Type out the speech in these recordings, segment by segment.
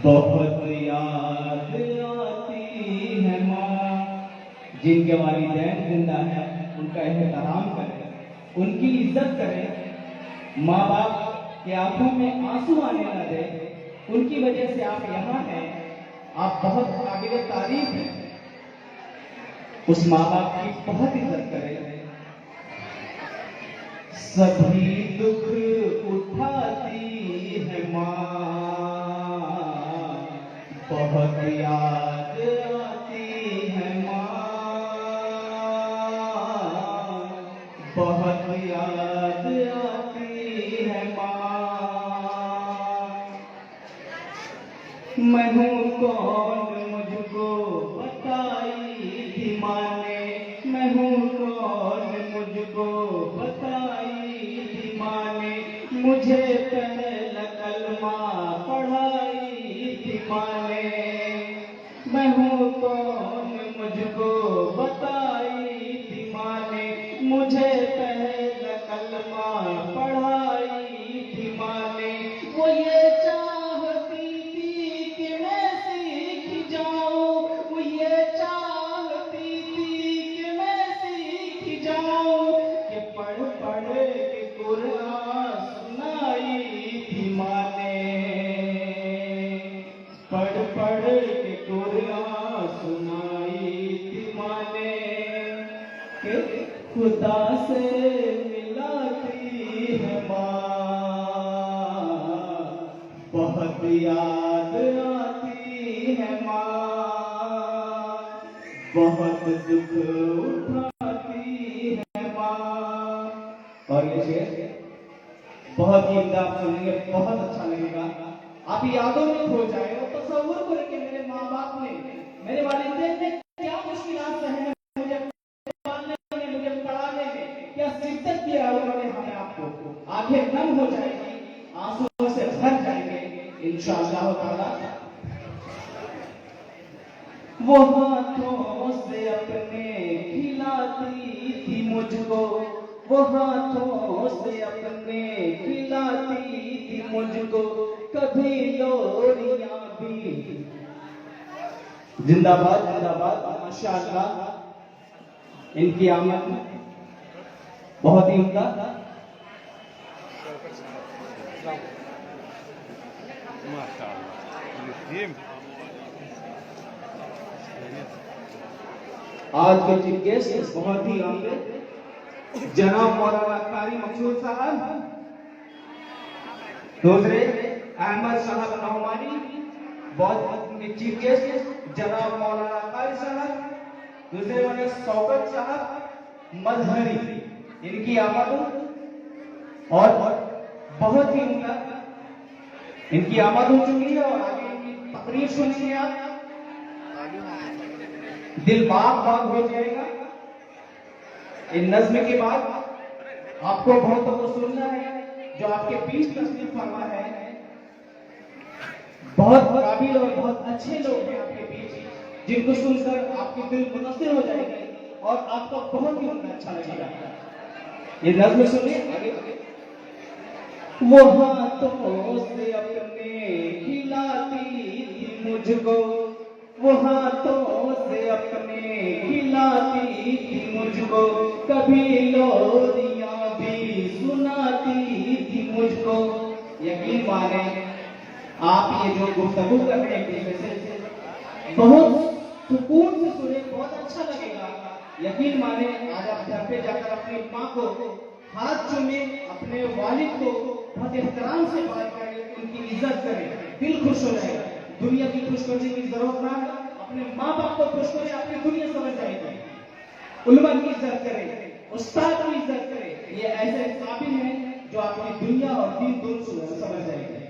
बहुत याद आती है माँ। जिनके वालिदैन जिंदा है उनका एहतराम करें, उनकी इज्जत करें, माँ बाप की आंखों में आंसू आने न दे। उनकी वजह से आप यहाँ हैं, आप बहुत काबिल तारीफ हैं। उस माँ बाप की बहुत इज्जत करें। सभी दुख उठाती है माँ, बहुत याद आती है माँ, बहुत याद आती है माँ। मैं हूँ कौन मुझको बताई थी माँ ने, मैं हूँ कौन मुझको बताई थी माँ ने, मुझे पहला कलमा पढ़ाई थी माँ ने। मैं हूँ कौन मुझको बताई थी माँ ने, मुझे पहला कलमा पढ़ाई थी माँ ने। वो ये चाहती थी कि मैं सीख जाऊं, वो ये चाहती थी कि मैं सीख जाऊं, कि पढ़ पढ़ के कुरान सुनाई थी माँ ने, पढ़ पढ़ के कुरान सुनाई थी माँ ने। कि खुदा से मिलाती है माँ, बहुत याद आती है माँ, बहुत दुख उठाती है माँ। और ये शेर बहुत ही आप सुनेंगे, बहुत अच्छा लगेगा। आप यादों में खो जाए और तसव्वुर करें कि मेरे माँ बाप ने, मेरे वालिदैन ने क्या मुश्किलात सहने, मुझे पालने में, मुझे पढ़ाने में क्या शिद्दत किया उन्होंने हमें। आपको आंखें नम हो जाएगी, आंसुओं से भर जाएंगे इंशाअल्लाह ताला। वो हाथों से अपने खिलाती थी मुझको, वो हाथों से अपने खिलाती थी मुझको, कभी लोरियां भी। जिंदाबाद जिंदाबाद, माशाअल्लाह। इनकी आमद बहुत ही उम्दा। आज के चीफ गेस्ट बहुत ही आगे जनाब मौलाना कारी मकसूद साहब, दूसरे अहमद साहब नौमानी, बहुत चीफ गेस्ट जनाब मौलाना कारी साहब, दूसरे वाले शौकत साहब मजहरी। इनकी आमद और बहुत ही उम्दा इनकी आमद हो चुकी है और आगे इनकी तकरीर सुनिए आप, दिल बाग बाग हो जाएगा। इन नज्म के बाद आपको बहुत तो सुनना है जो आपके बीच तस्लीम फरमा है। बहुत काबिल और बहुत अच्छे लोग हैं आपके बीच, जिनको सुनकर आपके दिल मुतासिर हो जाएंगे और आपको बहुत ही उनका अच्छा लगेगा। ये नज्म सुनिए आगे। वो हाथों से अपने खिलाती थी मुझको, वो हाथों से अपने खिलाती थी मुझको, कभी लोरियां भी सुनाती थी मुझको। यकीन माने आप ये जो गुफ्तगू कर रहे हैं एक दूसरे से, बहुत सुकून से सुने, बहुत अच्छा लगेगा। यकीन माने आज आप घर पे जाकर अपनी माँ को हाथ चूमे, अपने वालिद को बहुत एहतराम से बात करें, उनकी इज्जत करें, दिल खुश हो जाएगा। दुनिया की खुश करने की जरूरत ना है, अपने माँ बाप को खुश करें, अपनी दुनिया समझ जाएगी। उलमा की इज्जत करें, उस्ताद की इज्जत करें, ये ऐसे काबिल हैं जो आपकी दुनिया और दीन दोनों समझ जाएंगे।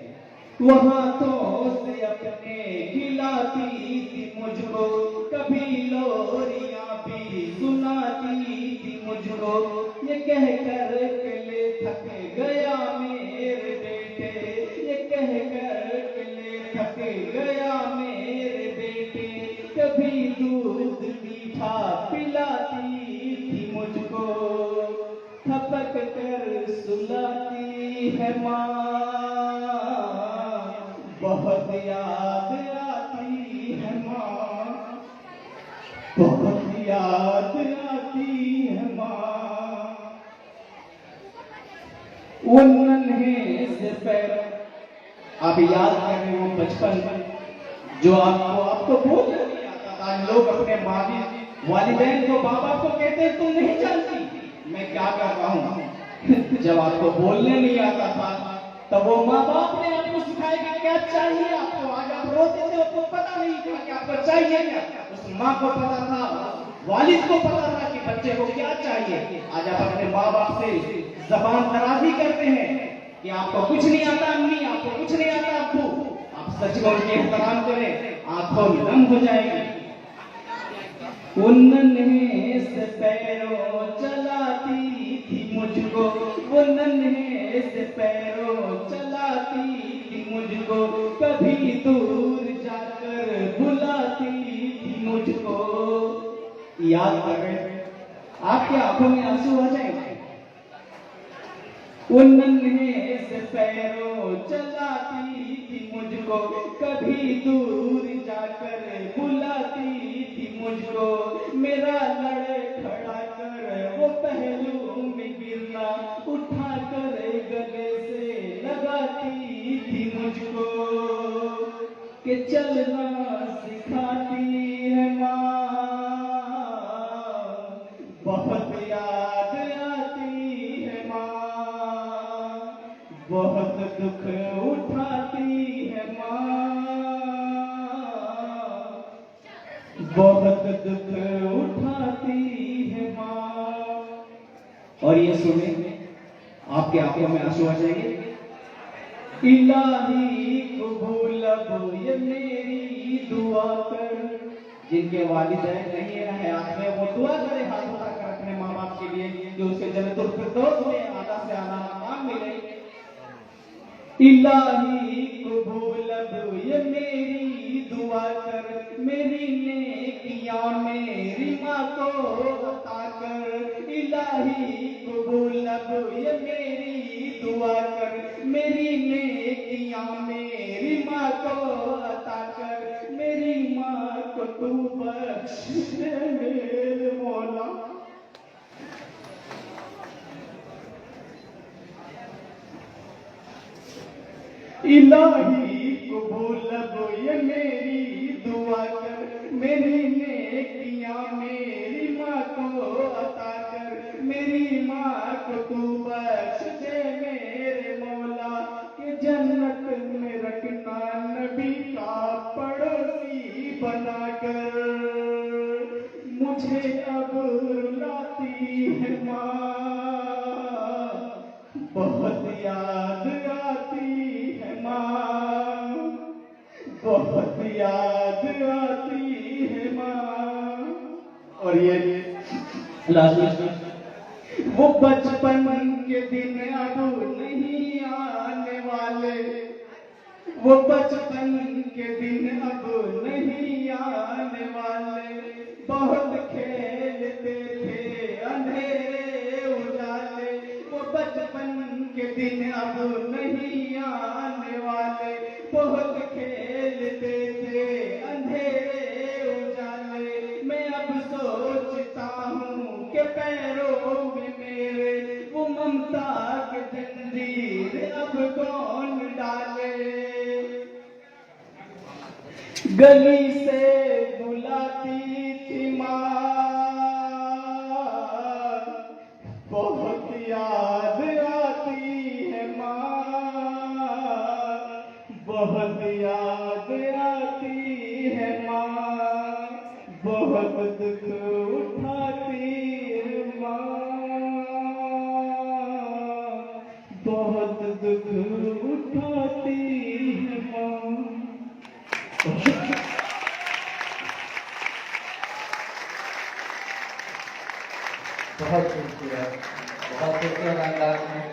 वो हाथों से अपने खिलाती थी मुझको, कभी लोरियां भी सुनाती थी मुझको, ये कह कर के ले थक गया मेरे बेटे, ये कह कर के ले थक गया मेरे बेटे, कभी दूध मीठा पिलाती थी मुझको, थपक कर सुलाती है माँ, बहुत याद वो नन्हे से पैर, आप याद करें वो बचपन जो आपको बोलना नहीं आता था। लोग अपने वालिदैन को बाबा को कहते तुम नहीं जानती मैं क्या कर रहा हूँ। जब आपको बोलने नहीं आता था तब वो माँ बाप ने आपको सिखाया कि क्या चाहिए आपको। आज आप रोते थे आपको पता नहीं था कि आपको चाहिए क्या। उस माँ को पता था, वालिद को पता था कि बच्चे को क्या चाहिए। आज आप अपने माँ बाप से जबान दराजी करते हैं कि आपको कुछ नहीं आता अम्मी, आपको कुछ नहीं आता अब्बू। आप सच में उनकी एहतराम करें, आंखों नम हो जाएगी। उन नन्हे से पैरों चलाती थी मुझको, वो नन्हे से पैरों चलाती थी मुझको, कभी दूर जाकर बुलाती थी मुझको। याद कर रहे आपकी आंखों में आंसू आ जाएंगे। वो नन्हे से पैरों चलाती थी मुझको, कभी दूर जाकर बुलाती थी मुझको। मेरा लड़े खड़ा कर वो पहलू में गिरना, उठा कर गले से लगाती थी मुझको। कि चलना सिखाती है माँ, बहुत याद आती है माँ, बहुत दुख उठाती है माँ, बहुत दुख उठाती है माँ। और ये सुने आपके आंखों में आंसू आ जाएंगे। इलाही कबूल अब ये मेरी दुआ कर, जिनके वालिदैन नहीं है हयात में वो दुआ करे हाथ उठाकर अपने माँ बाप के लिए कि उसके जन्नतुल फिरदौस में आला से आला मकाम मिले। इलाही कबूल अब ये मेरी दुआ कर, मेरी नेकियां मेरी माँ को अता कर। इलाही कबूल अब ये मेरी दुआ कर, मेरी नेकियां मेरी माँ को अता कर। मेरी माँ को तू बख्श दे मेरे मौला। इलाही कबूल अब ये मेरी दुआ कर, मेरी नेकियां मेरी माँ को अता कर। मेरी माँ को तू बख्श दे मेरे मौला, कि जन्नत में रखना नबी का पड़ोसी बनाकर। मुझे अब रुलाती है माँ, बहुत याद आती है माँ, बहुत याद आती है माँ। और ये वो बचपन के दिन अब नहीं आने वाले, वो बचपन के दिन अब नहीं आने वाले। बहुत खेलते थे अंधेरे उजाले, वो बचपन के दिन अब नहीं आने वाले। बहुत खेलते थे अंधेरे उजाले। मैं अब सोचता हूँ कि पैरों में मेरे वो ममता के जंजीर अब कौन डाले। गली से बुलाती थी माँ, बहुत याद आती है माँ, बहुत याद आती है माँ, बहुत दुख उठाती है माँ, बहुत दुख उठाती है माँ। बहुत खूबसूरत अंदाज में